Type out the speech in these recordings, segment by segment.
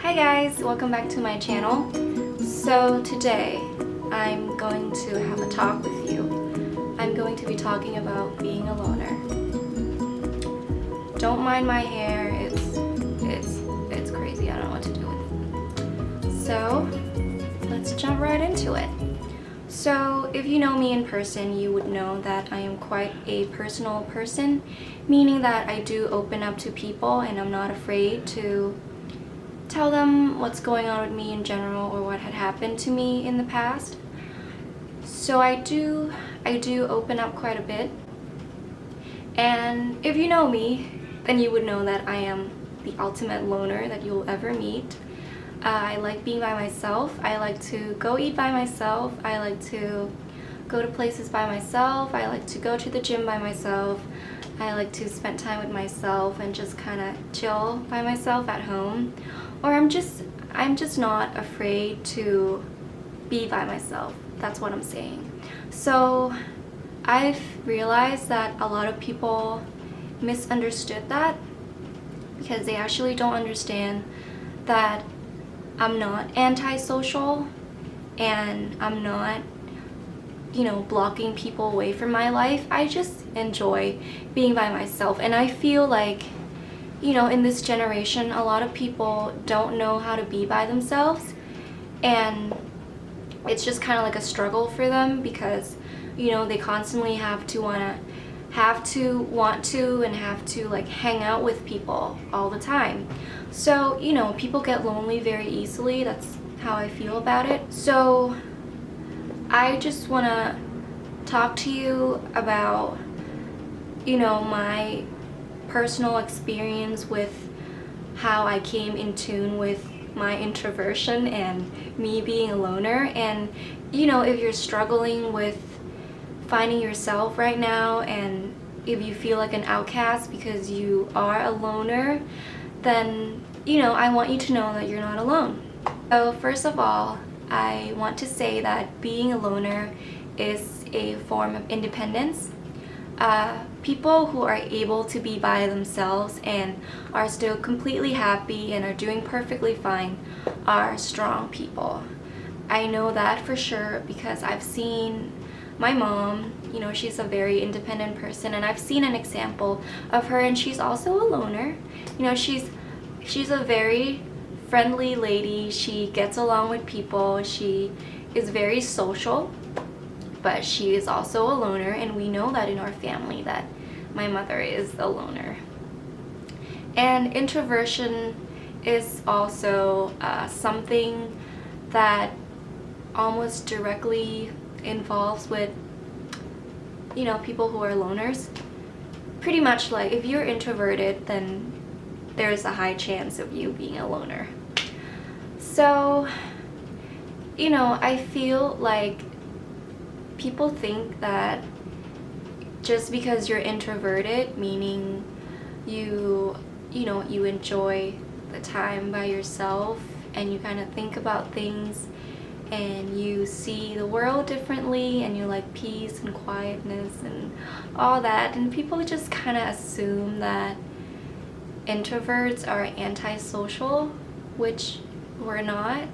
Hi guys, welcome back to my channel. So today I'm going to have a talk with you. I'm going to be talking about being a loner. Don't mind my hair, it's crazy. I don't know what to do with it. So let's jump right into it. So if you know me in person, you would know that I am quite a personal person, meaning that I do open up to people and I'm not afraid to tell them what's going on with me in general or what had happened to me in the past. So I do open up quite a bit. And if you know me, then you would know that I am the ultimate loner that you'll ever meet. I like being by myself. I like to go eat by myself. I like to go to places by myself. I like to go to the gym by myself. I like to spend time with myself and just kind of chill by myself at home. Or I'm just not afraid to be by myself. That's what I'm saying. So I've realized that a lot of people misunderstood that because they actually don't understand that I'm not antisocial and I'm not, blocking people away from my life. I just enjoy being by myself, and I feel like, in this generation, a lot of people don't know how to be by themselves, and it's just kind of like a struggle for them because, they constantly want to like hang out with people all the time. So, people get lonely very easily. That's how I feel about it. So I just want to talk to you about, my personal experience with how I came in tune with my introversion and me being a loner. And, if you're struggling with finding yourself right now, and if you feel like an outcast because you are a loner, then, I want you to know that you're not alone. So first of all, I want to say that being a loner is a form of independence. People who are able to be by themselves and are still completely happy and are doing perfectly fine are strong people. I know that for sure because I've seen my mom, she's a very independent person, and I've seen an example of her, and she's also a loner. She's a very friendly lady. She gets along with people. She is very social, but she is also a loner, and we know that in our family that my mother is a loner. And introversion is also something that almost directly involves with people who are loners. Pretty much like if you're introverted, then there's a high chance of you being a loner. So I feel like people think that just because you're introverted, meaning you enjoy the time by yourself and you kind of think about things and you see the world differently and you like peace and quietness and all that, and people just kind of assume that introverts are antisocial, which we're not.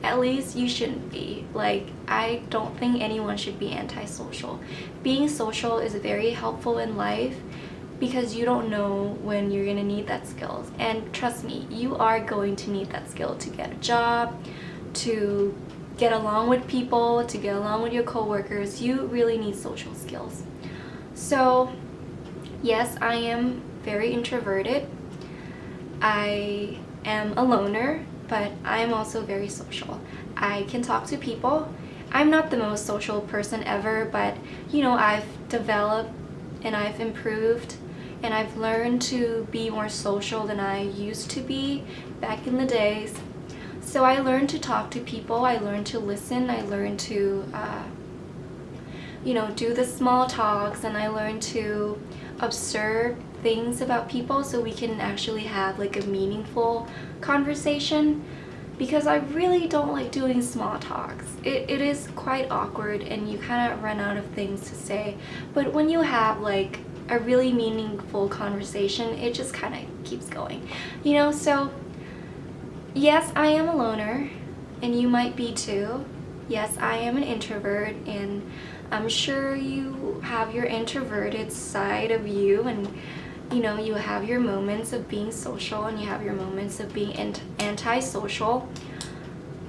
At least you shouldn't be. Like, I don't think anyone should be antisocial. Being social is very helpful in life because you don't know when you're going to need that skill. And trust me, you are going to need that skill to get a job, to get along with people, to get along with your coworkers. You really need social skills. So, yes, I am very introverted. I am a loner, but I'm also very social. I can talk to people. I'm not the most social person ever, but I've developed and I've improved and I've learned to be more social than I used to be back in the days. So I learned to talk to people, I learned to listen, I learned to do the small talks, and I learned to observe things about people so we can actually have like a meaningful conversation, because I really don't like doing small talks. It is quite awkward and you kind of run out of things to say, but when you have like a really meaningful conversation, it just kind of keeps going, so Yes, I am a loner, and you might be too. Yes, I am an introvert, and I'm sure you have your introverted side of you, and you have your moments of being social and you have your moments of being antisocial.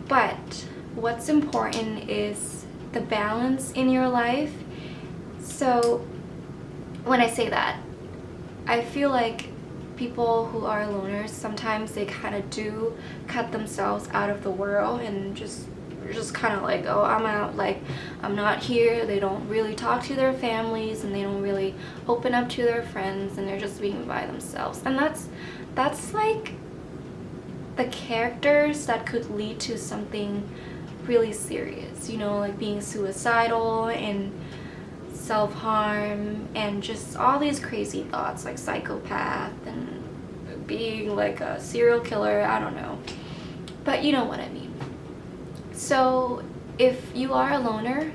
But what's important is the balance in your life. So, when I say that, I feel like people who are loners sometimes they kind of do cut themselves out of the world and just kind of like, oh, I'm out, like I'm not here. They don't really talk to their families and they don't really open up to their friends and they're just being by themselves. And that's like the characters that could lead to something really serious, like being suicidal and self-harm and just all these crazy thoughts like psychopath and being like a serial killer. I don't know, but you know what I mean. So if you are a loner,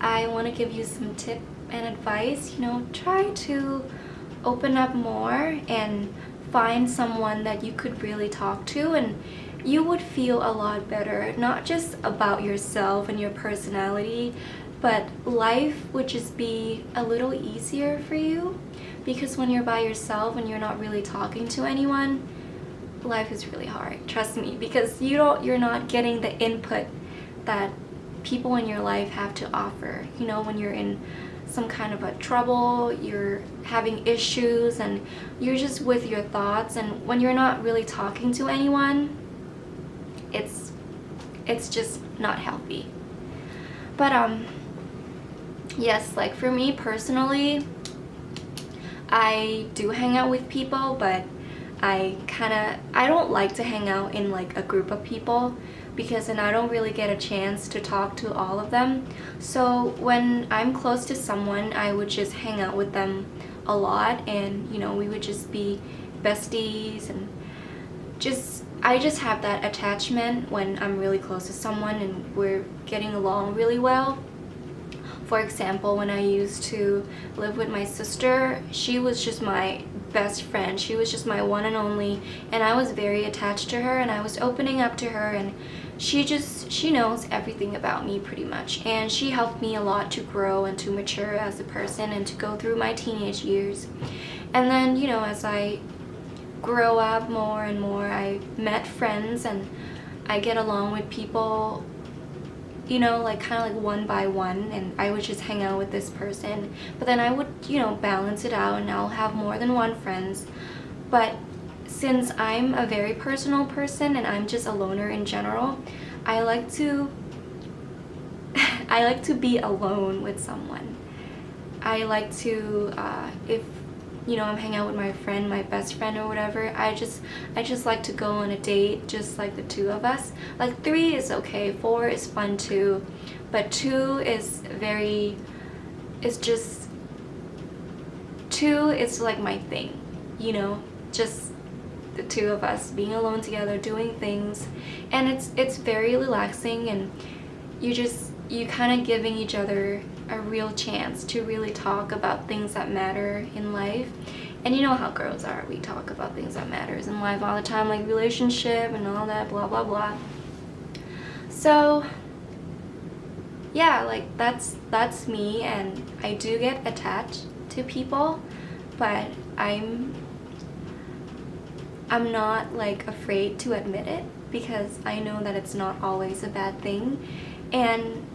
I want to give you some tip and advice. Try to open up more and find someone that you could really talk to, and you would feel a lot better, not just about yourself and your personality, but life would just be a little easier for you, because when you're by yourself and you're not really talking to anyone, life is really hard. Trust me, because you're not getting the input that people in your life have to offer. When you're in some kind of a trouble, you're having issues and you're just with your thoughts, and when you're not really talking to anyone, it's just not healthy. But yes, like for me personally, I do hang out with people, but I don't like to hang out in like a group of people, because then I don't really get a chance to talk to all of them. So when I'm close to someone, I would just hang out with them a lot, and we would just be besties, and I just have that attachment when I'm really close to someone and we're getting along really well. For example, when I used to live with my sister, she was just my best friend. She was just my one and only, and I was very attached to her, and I was opening up to her, and she knows everything about me pretty much, and she helped me a lot to grow and to mature as a person and to go through my teenage years. And then, as I grow up more and more, I met friends and I get along with people, like kind of like one by one, and I would just hang out with this person. But then I would, balance it out and I'll have more than one friends. But since I'm a very personal person and I'm just a loner in general, I like to be alone with someone. I like to if I'm hanging out with my friend, my best friend or whatever, I just like to go on a date, just like the two of us. Like 3 is okay, 4 is fun too, but 2 is like my thing, just the two of us being alone together, doing things, and it's very relaxing, and you kind of giving each other a real chance to really talk about things that matter in life. And you know how girls are, we talk about things that matters in life all the time, like relationship and all that blah blah blah. So yeah, like that's me, and I do get attached to people, but I'm not like afraid to admit it, because I know that it's not always a bad thing, and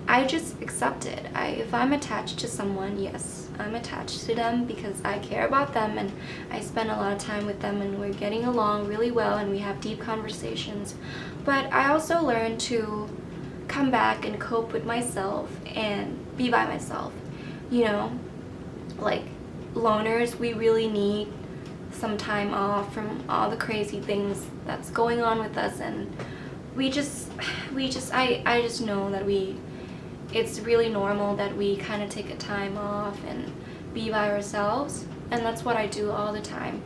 I just accept it. If I'm attached to someone, yes, I'm attached to them because I care about them and I spend a lot of time with them and we're getting along really well and we have deep conversations. But I also learned to come back and cope with myself and be by myself. Like loners, we really need some time off from all the crazy things that's going on with us, and I just know that it's really normal that we kind of take a time off and be by ourselves, and that's what I do all the time,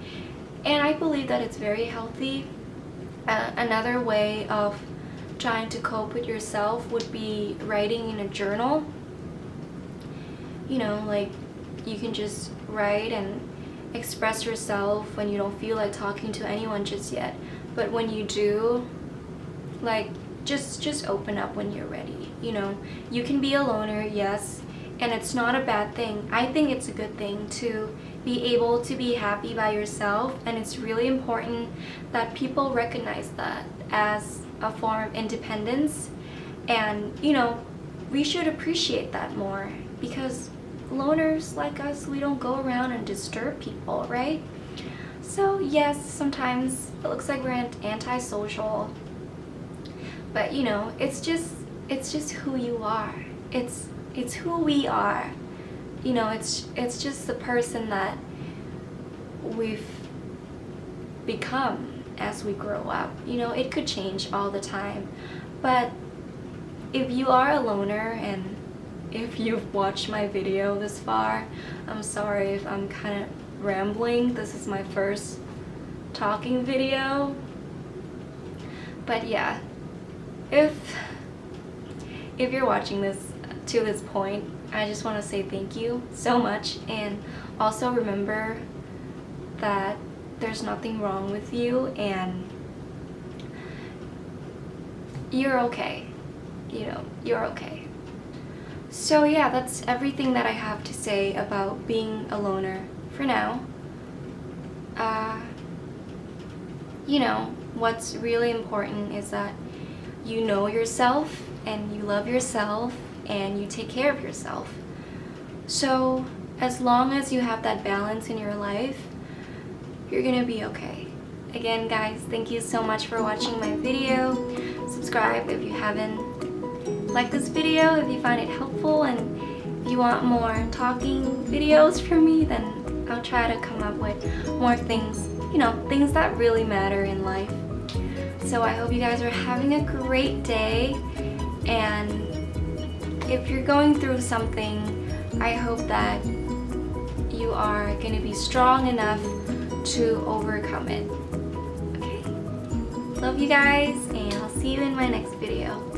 and I believe that it's very healthy. Another way of trying to cope with yourself would be writing in a journal. Like you can just write and express yourself when you don't feel like talking to anyone just yet. but when you do, like, just open up when you're ready. You know, you can be a loner, yes, and it's not a bad thing. I think it's a good thing to be able to be happy by yourself, and it's really important that people recognize that as a form of independence. And you know, we should appreciate that more, because loners like us, we don't go around and disturb people, right? So yes, sometimes it looks like we're antisocial, but you know, it's just who you are. It's who we are. You know, it's just the person that we've become as we grow up. You know, it could change all the time, but if you are a loner, and if you've watched my video this far, I'm sorry if I'm kind of rambling. This is my first talking video. But yeah, if you're watching this to this point, I just want to say thank you so much, and also remember that there's nothing wrong with you, and you're okay. You know, you're okay. So yeah, that's everything that I have to say about being a loner for now. You know, what's really important is that you know yourself, and you love yourself, and you take care of yourself. So as long as you have that balance in your life, you're gonna be okay. Again, guys, thank you so much for watching my video. Subscribe if you haven't. Like this video if you find it helpful, and if you want more talking videos from me, then I'll try to come up with more things, you know, things that really matter in life. So I hope you guys are having a great day, and if you're going through something, I hope that you are going to be strong enough to overcome it. Okay? Love you guys, and I'll see you in my next video.